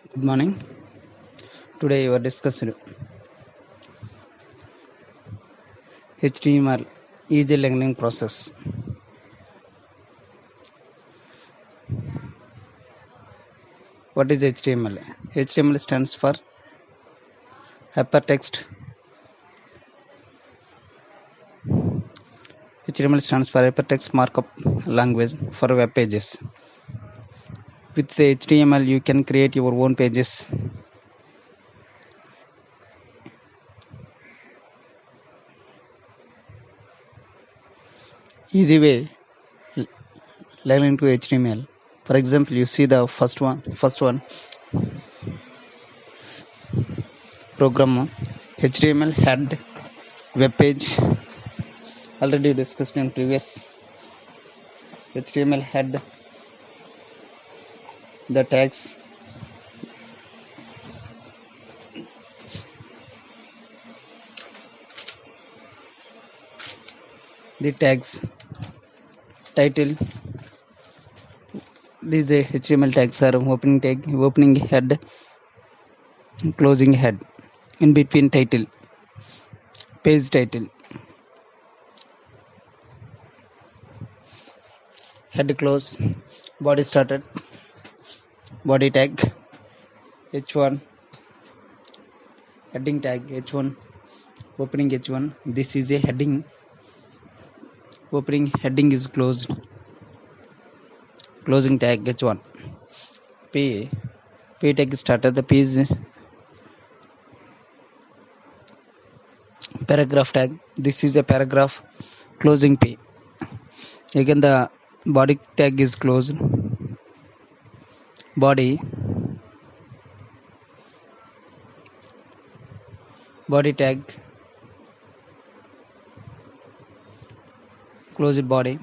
Good morning. Today we are discussing HTML easy learning process. What is HTML? HTML stands for hypertext. HTML stands for hypertext markup language for web pages. With the HTML, you can create your own pages. Easy way learning to HTML. For example, you see the first one program HTML head web page. Already discussed in previous. HTML head, the tags, title. These HTML tags are opening tag, opening head, closing head, in between title, page title, head close, body started, body tag, h1, heading tag h1, opening h1. This is a heading. Opening heading is closed. Closing tag h1. P tag started. The P is paragraph tag. This is a paragraph. Closing P. Again the body tag is closed. Body tag, closed body,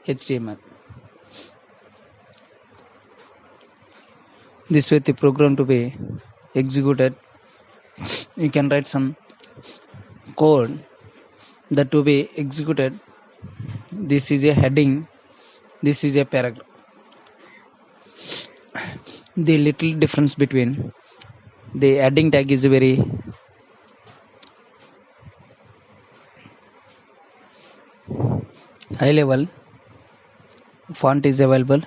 HTML. This way the program to be executed. You can write some code that to be executed. This is a heading, this is a paragraph. The little difference between the heading tag is very high level, font is available.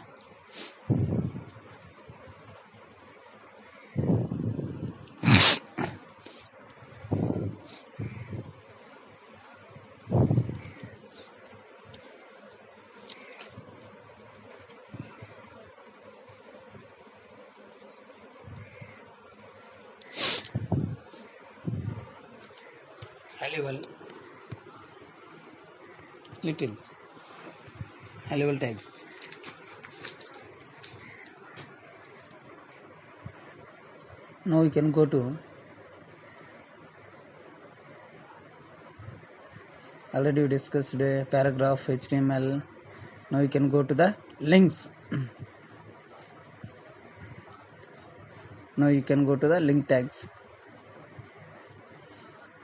High level, little high level tags. Now we can go to already we discussed a paragraph HTML. Now we can go to the links. Now you can go to the link tags.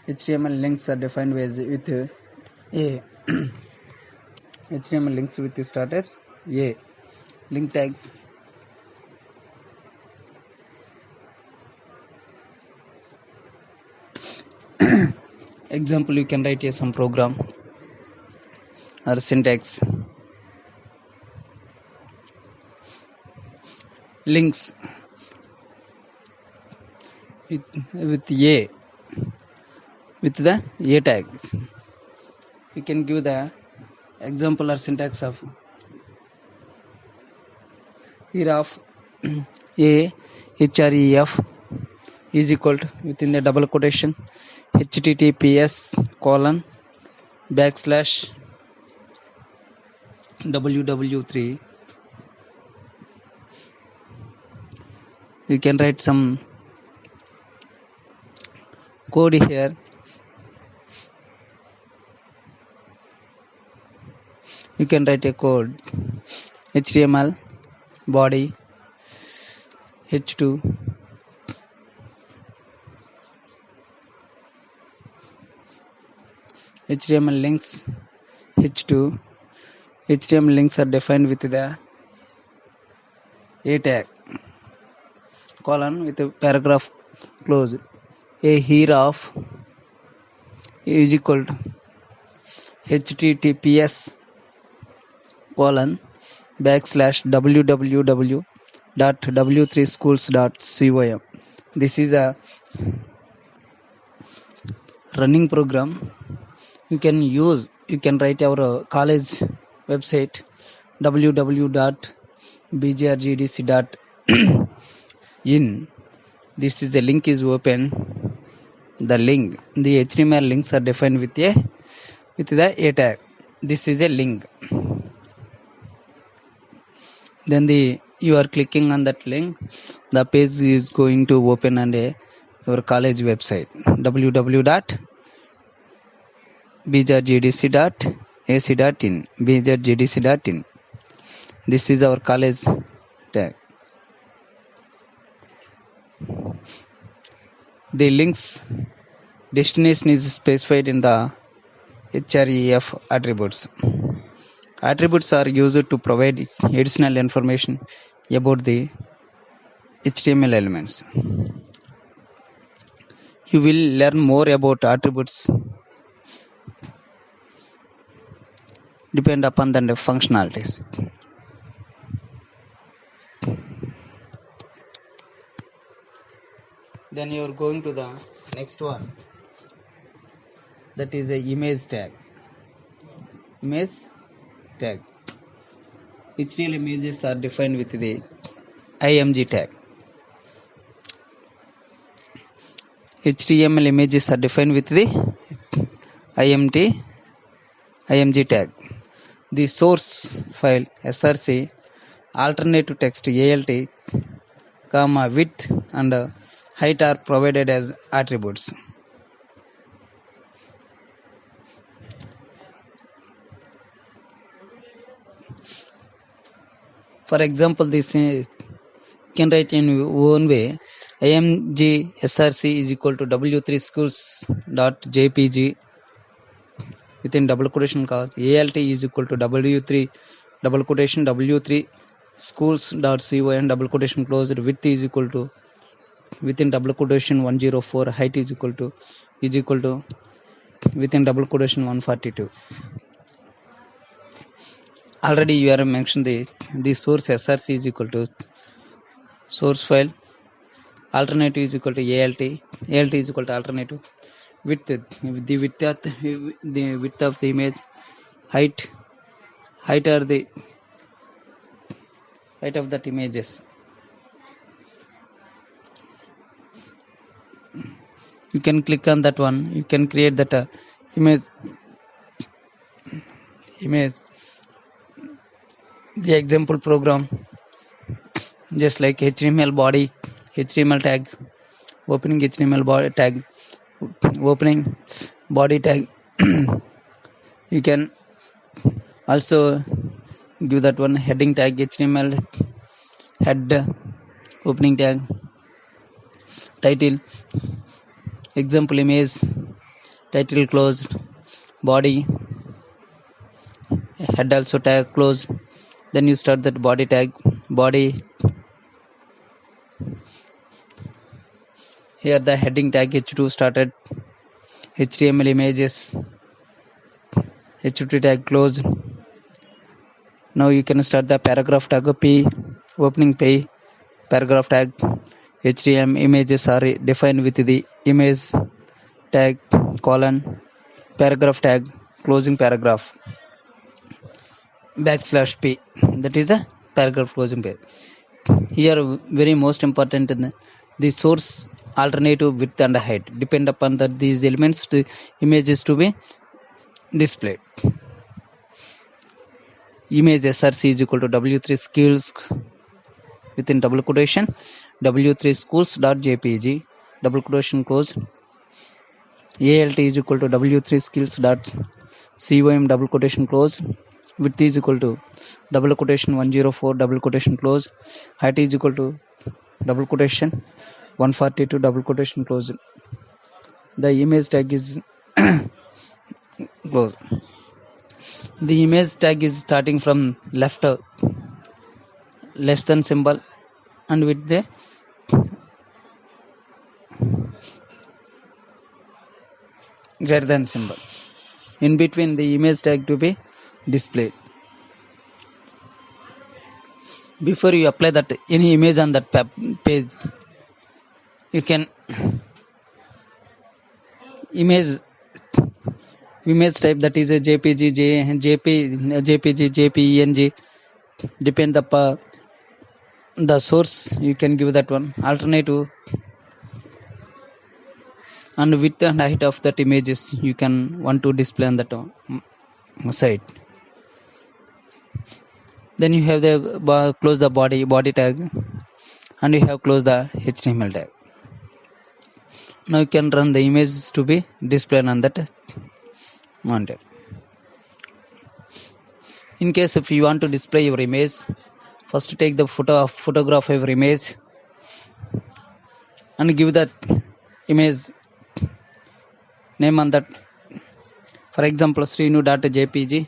HTML links are defined with a HTML links with starter a link tags. Example, you can write here some program or syntax. Links with a with the a tag. You can give the example or syntax of here of a href is equal to within the double quotation https://ww3. You can write some code here. You can write a code HTML body h2 HTML links h2. HTML links are defined with the a tag, colon with a paragraph closed. A here of is equal to https colon /www.w3schools.com. This is a running program. You can write our college website www.bgrgdc.in. This is the link is open. The HTML links are defined with the a tag. This is a link. Then you are clicking on that link, the page is going to open on your college website www.bjgdc.ac.in. This is our college tag. The link's destination is specified in the href attributes. Attributes are used to provide additional information about the HTML elements. You will learn more about attributes depend upon the functionalities. Then you are going to the next one, that is a image tag. HTML images are defined with the img tag. HTML images are defined with the img tag. The source file src, alternative text alt, width and height are provided as attributes. For example, this you can write in one way: img src is equal to w3schools.jpg within double quotation cause alt is equal to w3 double quotation w3 schools.con double quotation closed, width is equal to within double quotation 104, height is equal to within double quotation 142. Already you are mentioned the source src is equal to source file, alternative is equal to alt is equal to alternative, width the width of the image, height are the height of that images. You can click on that one, you can create that image. The example program, just like HTML body, HTML tag, opening HTML body tag, opening body tag. You can also give that one heading tag, HTML head, opening tag, title, example image, title closed, body, head also tag closed. Then you start that body tag, body. Here the heading tag h2 started, HTML images, h2 tag closed. Now you can start the paragraph tag p, opening p, paragraph tag. HTML images are defined with the image tag colon paragraph tag, closing paragraph \p, that is the paragraph closing page. Here very most important, the source, alternative, width and height depend upon these elements to images to be displayed. Image src is equal to w3 skills within double quotation w3 schools.jpg double quotation closed, alt is equal to w3 skills.com double quotation closed, width is equal to double quotation 104 double quotation closed, height is equal to double quotation 142 double quotation closed. The image tag is closed. The image tag is starting from left less than symbol and with the greater than symbol. In between the image tag to be displayed. Before you apply that any image on that page, you can image type, that is a JPG, JPG, JPENG, depend the source, you can give that one. Alternative, and width and height of that images you can want to display on that site. Then you have the close the body tag, and you have closed the HTML tag. Now you can run the image to be displayed on that monitor. In case if you want to display your image, first take the photograph of your image and give that image name on that. For example, Srinu.jpg,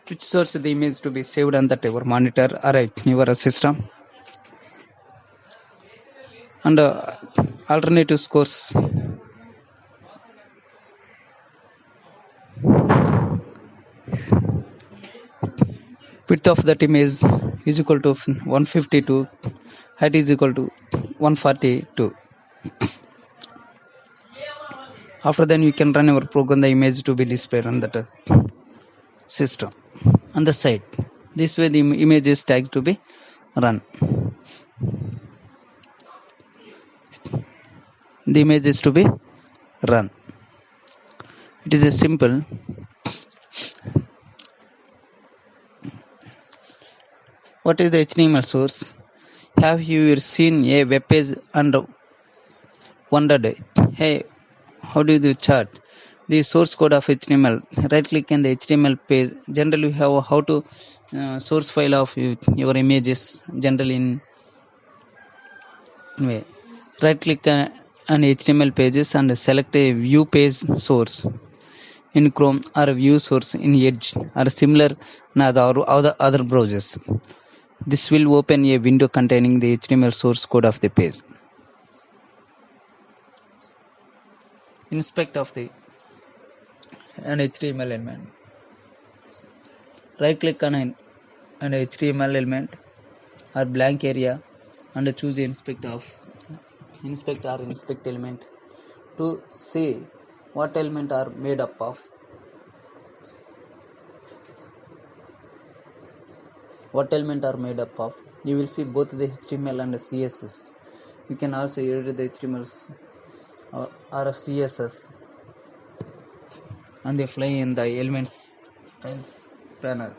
which source the image to be saved on that your monitor or your system. And alternative scores. Width of that image is equal to 152, height is equal to 142. After then you can run your program, the image to be displayed on that system on the site. This way the image is tagged to be run. The image is to be run. It is a simple. What is the HTML source? Have you seen a web page and wondered, hey, how do you chart the source code of HTML? Right click in the HTML page. Generally, you have how to source file of your images. Generally, in way, right click on HTML pages and select a view page source in Chrome or view source in Edge or similar in other browsers. This will open a window containing the HTML source code of the page. Inspect of an HTML element. Right click on an HTML element or blank area and choose inspect element to see what element are made up of. You will see both the HTML and the CSS. You can also edit the HTML or CSS and they fly in the elements styles panel.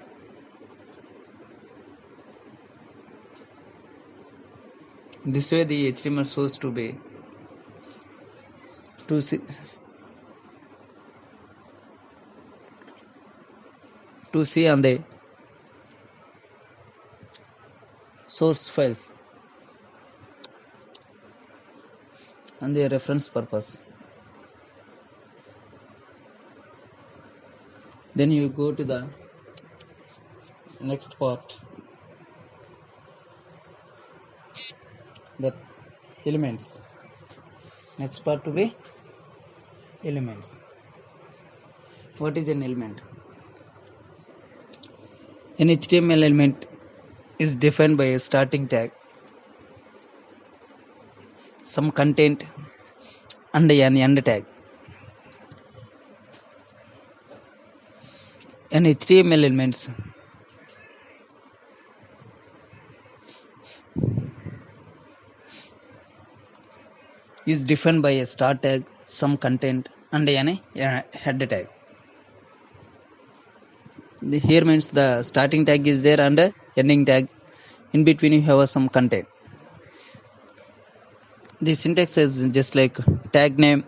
This way the HTML source to see on the source files and the reference purpose. Then you go to the next part, that elements. Next part to be elements. What is an element? An HTML element is defined by a starting tag, some content, and an end tag. An HTML elements is defined by a start tag, some content, and a head tag. Here means the starting tag is there and ending tag. In between you have some content. The syntax is just like tag name,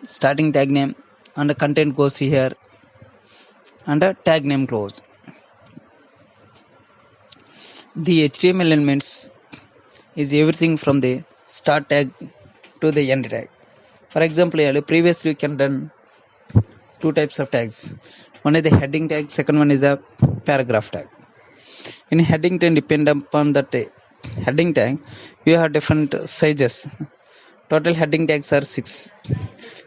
starting tag name, and the content goes here, and a tag name close. The HTML elements is everything from the start tag to the end tag. For example, previously you can done two types of tags. One is the heading tag, second one is the paragraph tag. In heading tag, depend upon that heading tag, you have different sizes Total heading tags are 6: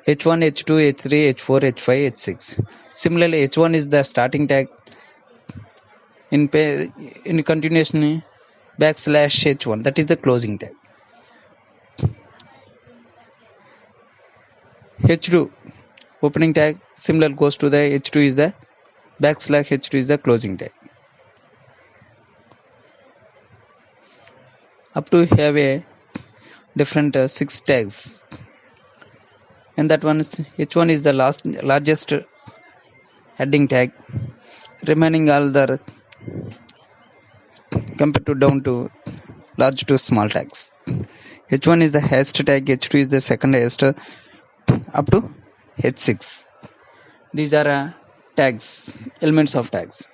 h1, h2, h3, h4, h5, h6. Similarly, h1 is the starting tag. In continuation /h1, that is the closing tag. h2 opening tag, similar goes to the h2 is the /h2 is the closing tag. Up to have a different 6 tags, and that one is h1 is the largest heading tag, remaining all the compared to down to large to small tags. h1 is the highest tag, h2 is the second highest, up to h6. These are tags, elements of tags.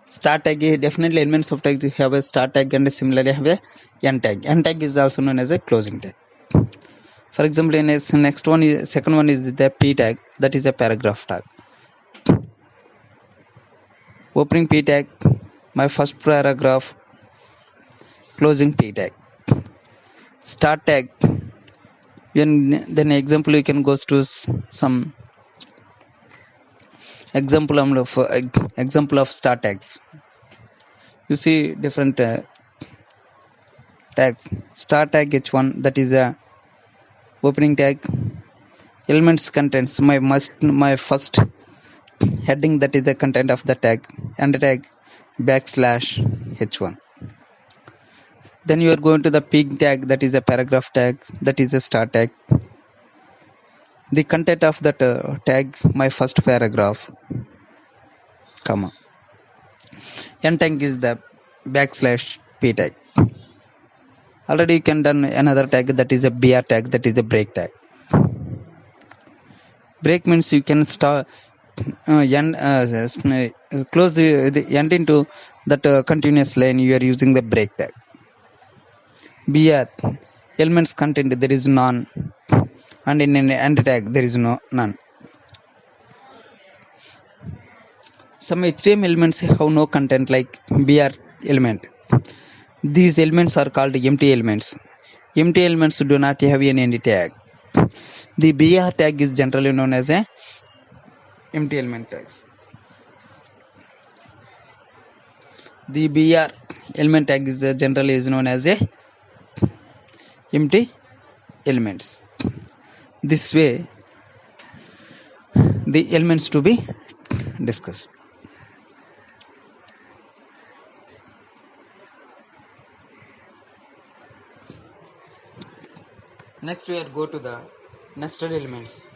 Start tag, definitely elements of tag, you have a start tag and similarly have a end tag. End tag is also known as a closing tag. For example, in this next one, second one is the p tag, that is a paragraph tag. Opening p tag, my first paragraph, closing p tag. Start tag, then example you can go to some example of start tags. You see different tags. Start tag h1, that is a opening tag. Elements contents, my first heading, that is the content of the tag. End tag /h1. Then you are going to the p tag, that is a paragraph tag, that is a start tag. The content of that tag, my first paragraph, comma. End tag is the /p tag. Already you can done another tag, that is a br tag, that is a break tag. Break means you can start close the end into that continuous line. You are using the break tag. br, elements content, there is none, and in an end tag there is none. Some HTML elements have no content, like br element. These elements are called empty elements. Empty elements do not have any end tag. The br tag is generally known as a empty element tags. The br element tag is generally is known as a empty elements. This way the elements to be discussed. Next we are go to the nested elements.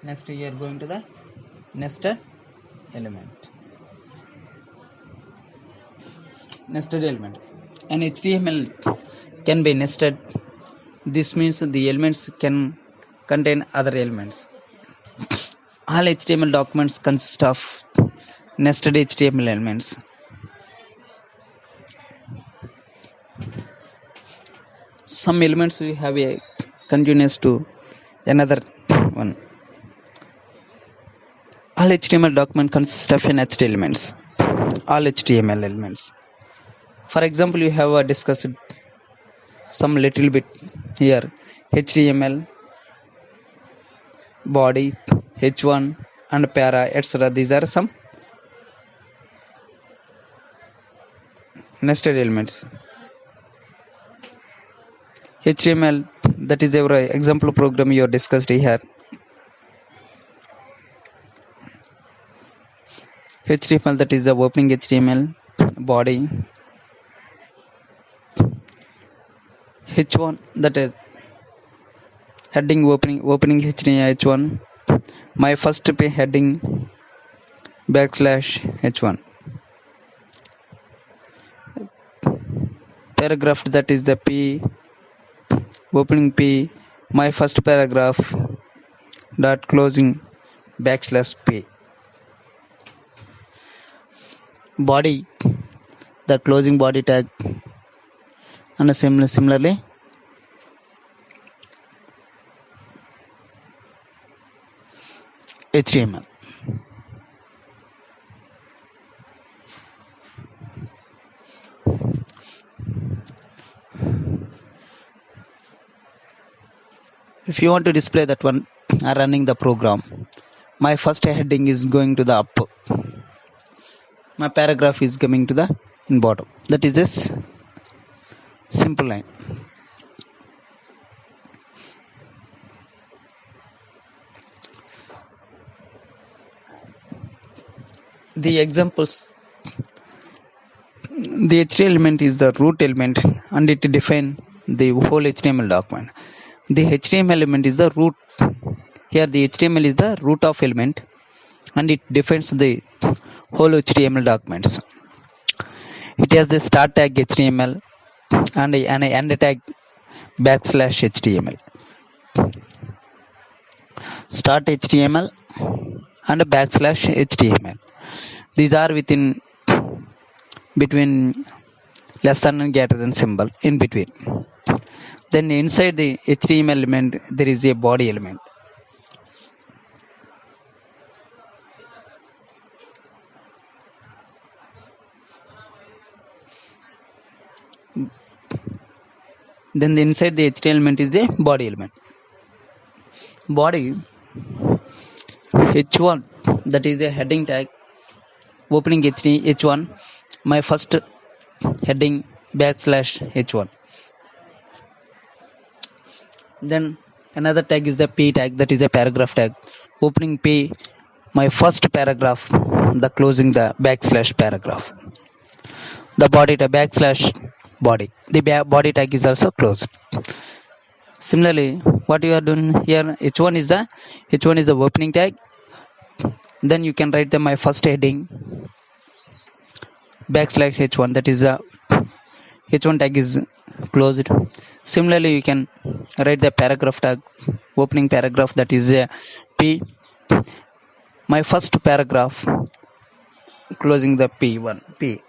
Next we are going to the nested element. Nested element. An HTML can be nested. This means the elements can contain other elements. All HTML documents consist of nested HTML elements. Some elements we have a continuous to another one. All HTML document consists of nested elements. All HTML elements. For example, you have discussed some little bit here. HTML, body, h1 and para, etc. These are some nested elements. HTML, that is our example program you discussed here. HTML, that is the opening HTML, body. H1, that is heading, opening h1, my first heading /h1. Paragraph, that is the p, opening p, my first paragraph dot closing /p. Body, the closing body tag, and similarly HTML. If you want to display that one running the program, my first heading is going to the up, my paragraph is coming to the in bottom. That is a simple line. The examples, the HTML element is the root element and it defines the whole HTML document. The HTML element is the root. Here the HTML is the root of element and it defines the whole HTML documents. It has the start tag HTML and an end tag \HTML. Start HTML and \HTML. These are within between less than and greater than symbol in between. Then inside the HTML element there is a body element. Then inside the HTML element is a body element. Body h1, that is a heading tag. Opening h1, my first heading \h1. Then another tag is the p tag, that is a paragraph tag. Opening p, my first paragraph, the closing the \paragraph. The body tag \body. The body tag is also closed. Similarly, what you are doing here, h1 is the opening tag. Then you can write my first heading \h1, that is the h1 tag is closed. Similarly, you can write the paragraph tag, opening paragraph, that is a p, my first paragraph, closing the p1, p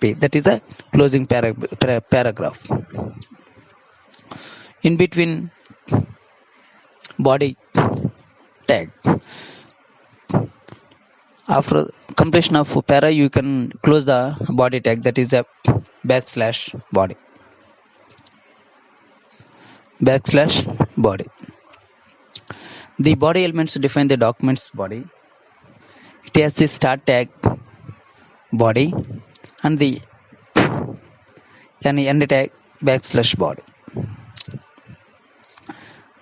\p, that is a closing paragraph. In between body tag, after completion of para, you can close the body tag, that is a \body. The body elements define the document's body. It has the start tag body and the end tag \body.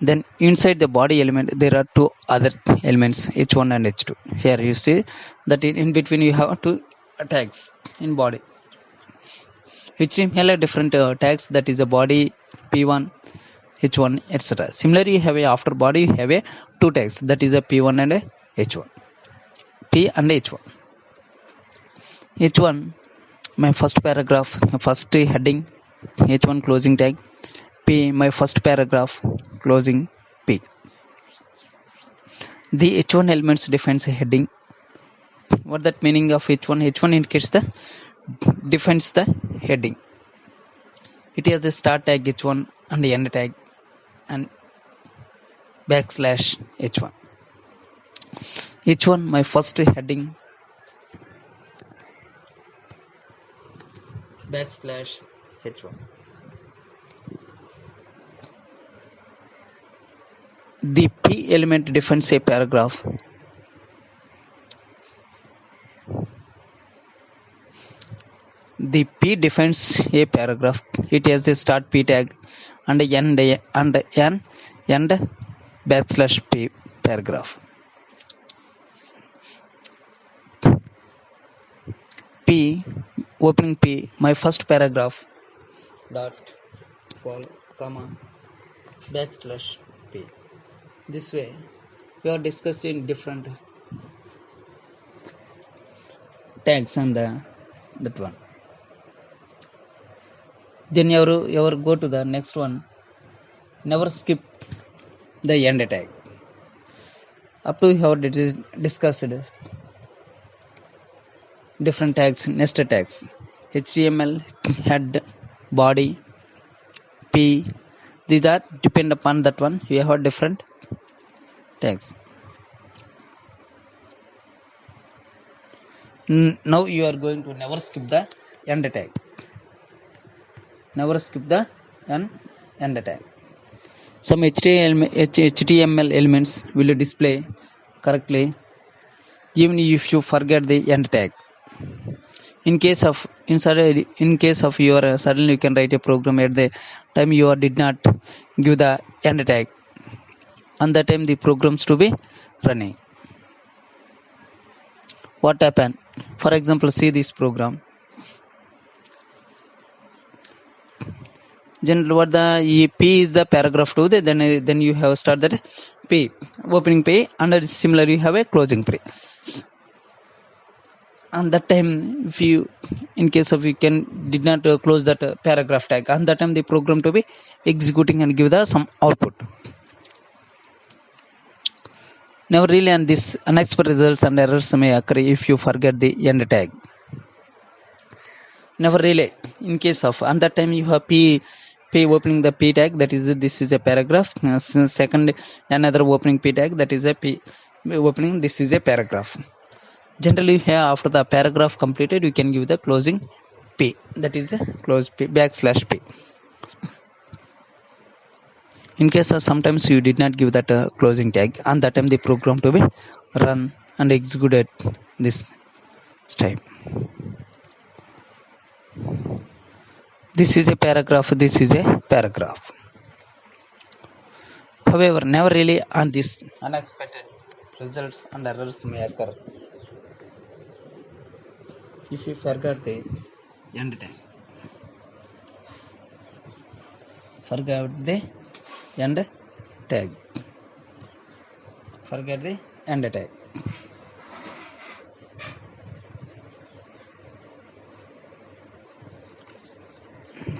Then inside the body element there are two other elements, h1 and h2. Here you see that in between you have two tags in body. HTML have different tags, that is a body p1, h1, etc. Similarly, you have a after body, you have a two tags, that is a p1 and a h1. P and h1. H1, my first paragraph, first heading, h1 closing tag. P, my first paragraph, closing P. The h1 elements defines a heading. What that meaning of h1? H1 indicates defines the heading. It has a start tag h1 and the end tag and \h1. H1, my first heading, \h1. The P element defines a paragraph. The P defines a paragraph. It has a start P tag and end \P paragraph. P, opening P, my first paragraph, dot, comma, \P. This way, we are discussing different tags and that one. Then you go to the next one. Never skip the end tag. Up to how it is discussed different tags, nested tags. HTML, head, body, P. These are depend upon that one. We have different tags. Now you are going to never skip the end tag. Never skip the end tag. Some HTML elements will display correctly even if you forget the end tag. In case of your suddenly you can write a program at the time you did not give the end tag, and that time the programs to be running. What happened? For example, see this program. Generally, what the P is the paragraph 2. Then you have start that P opening P, and similarly you have a closing P. And that time, if you in case of you did not close that paragraph tag, and that time the program to be executing and give the some output. Never really, and this unexpected results and errors may occur if you forget the end tag. Never really, in case of, and that time you have P opening the P tag, that is this is a paragraph. Second, another opening P tag, that is a P opening, this is a paragraph. Generally here after the paragraph completed you can give the closing P, that is a close P / P. In case of sometimes you did not give that closing tag, and that time the program to be run and executed this type. This is a paragraph, this is a paragraph. However, never really, on this unexpected results and errors may occur if you forget the end tag. Forget the end tag. Forget the end tag.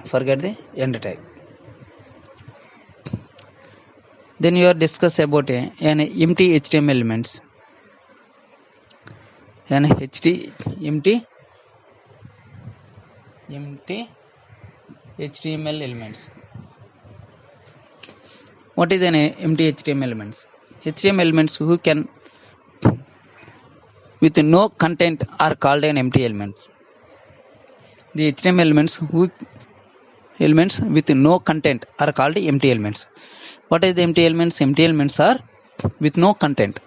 Forget the end tag. Then you are discuss about an empty HTML elements. An empty HTML elements. What is an empty HTML elements? HTML elements who can with no content are called an empty elements. The HTML elements with no content are called empty elements. What is the empty elements? Empty elements are with no content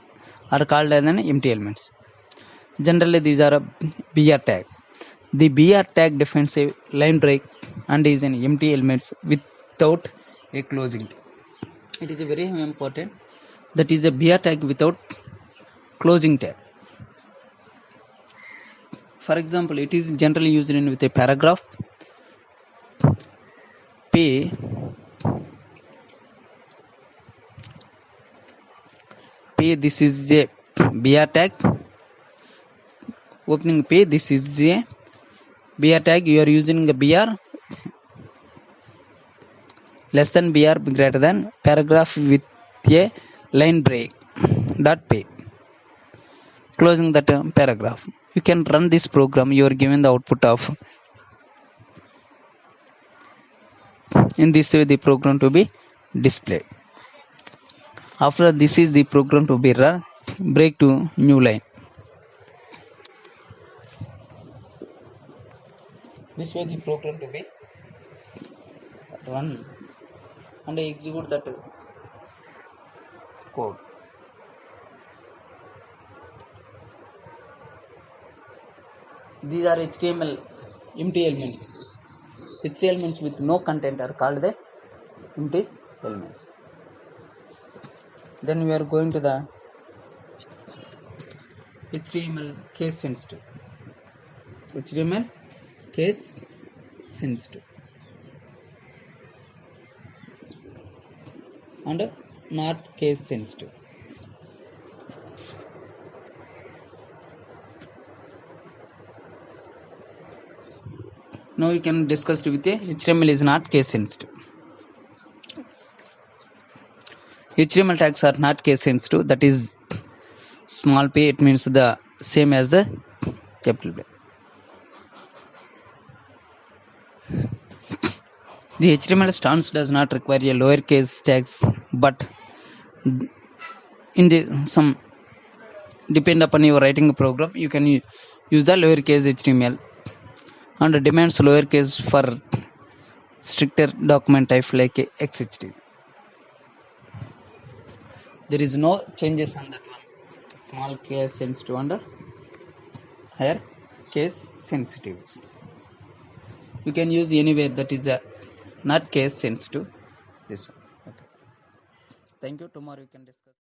are called as an empty elements. Generally these are a BR tag. The BR tag defines a line break and is an empty elements without a closing tag. It is a very important, that is a BR tag without closing tag. For example, it is generally used in with a paragraph P this is a BR tag opening P, this is a BR tag. You are using the BR less than BR greater than paragraph with a line break dot P, closing that paragraph. You can run this program. You are given the output of, in this way the program to be displayed. After this is the program to be run, break to new line. This way the program to be run and execute that code. These are HTML empty elements. HTML elements with no content are called the empty elements. Then we are going to the HTML case sensitive. HTML case sensitive and not case sensitive. Now we can discuss with the HTML is not case sensitive. HTML tags are not case sensitive. That is small p. It means the same as the capital P. The HTML stance does not require a lowercase tags, but in the some depend upon your writing program, you can use the lowercase HTML and demands lowercase for stricter document type like XHTML. there is no changes on that one. Small case sensitive and higher case sensitive. You can use anywhere that is not case sensitive. This one. Okay. Thank you. Tomorrow we can discuss.